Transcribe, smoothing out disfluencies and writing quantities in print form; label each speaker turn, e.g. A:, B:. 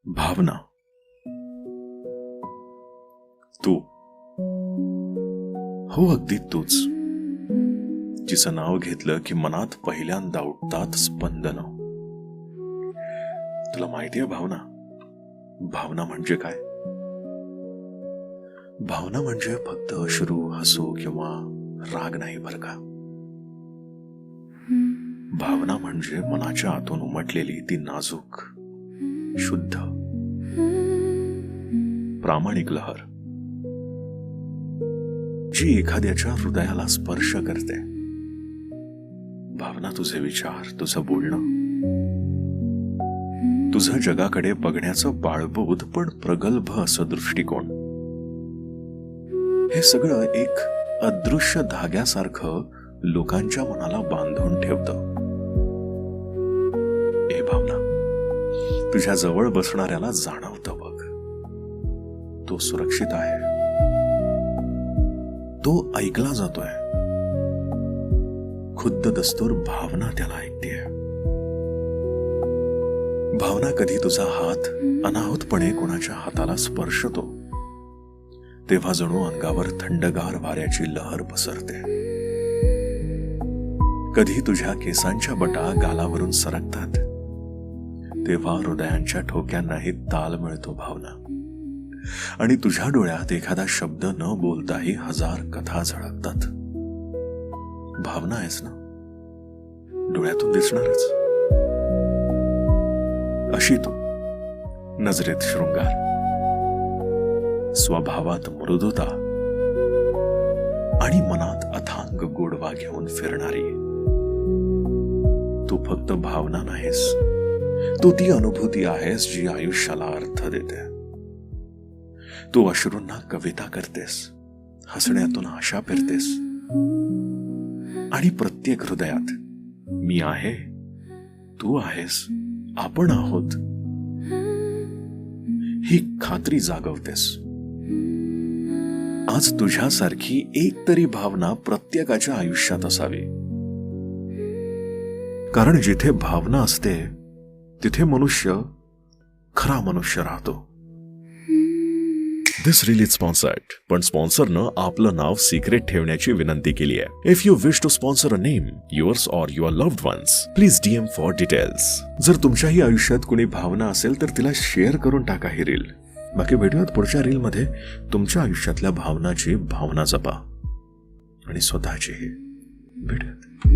A: भावना. तू, हो अगदी तूच, जिचं नाव घेतलं की मनात पहिल्यांदा उठतात स्पंदन. तुला माहितीये भावना, भावना म्हणजे काय? भावना म्हणजे फक्त अश्रू, हसू किंवा राग नाही बर का. भावना म्हणजे मनाच्या आतून उमटलेली ती नाजूक, शुद्ध, प्रामाणिक लहर, जी एखाद्याच्या हृदयाला स्पर्श करते. भावना तुझे विचार, तुझं बोलणं, तुझं जगाकडे बघण्याचं बाळबोध पण प्रगल्भ असं दृष्टिकोन, हे सगळं एक अदृश्य धाग्यासारखं लोकांच्या मनाला बांधून ठेवतं. ए भावना, तुझ्या जवळ बसणाऱ्याला जाणवतं बघ, तो सुरक्षित आहे, तो ऐकला जातोय. खुद्द दस्तूर भावना त्याला ऐकतेय. भावना कधी तुझा हात अनाहूतपणे कोणाच्या हाताला स्पर्शतो तेव्हा जणू अंगावर थंडगार वाऱ्याची लहर पसरते. कधी तुझ्या केसांच्या बटा गालावरून सरकतात तेव्हा हृदयांच्या ठोक्यांनाही ताल मिळतो भावना. आणि तुझ्या डोळ्यात एखादा शब्द न बोलताही हजार कथा झळकतात. भावना आहेस ना, डोळ्यातून दिसणारच. अशी तू, नजरेत शृंगार, स्वभावात मृदुता आणि मनात अथांग गोडवा घेऊन फिरणारी. तू फक्त भावना नाहीस, तू ती अनुभूती आहेस जी आयुष्याला अर्थ देते. तू अश्रूंना कविता करतेस, हसण्यातून आशा पेरतेस आणि प्रत्येक हृदयात मी आहे, तू आहेस, आपण आहोत ही खात्री जागवतेस. आज तुझ्यासारखी एक तरी भावना प्रत्येकाच्या आयुष्यात असावी, कारण जिथे भावना असते तिथे मनुष्य खरा मनुष्य राहतो. दिस रील इज स्पॉन्सर्ड, पण स्पॉन्सरनं आपलं नाव सिक्रेट ठेवण्याची विनंती केली आहे. If you wish to sponsor a name, yours or your loved ones, please DM for details. जर तुमच्याही आयुष्यात कुणी भावना असेल तर तिला शेअर करून टाका ही रील. बाकी भेटूयात पुढच्या रील मध्ये. तुमच्या आयुष्यातल्या भावनाची भावना जपा आणि स्वतःचीही. भेटूयात.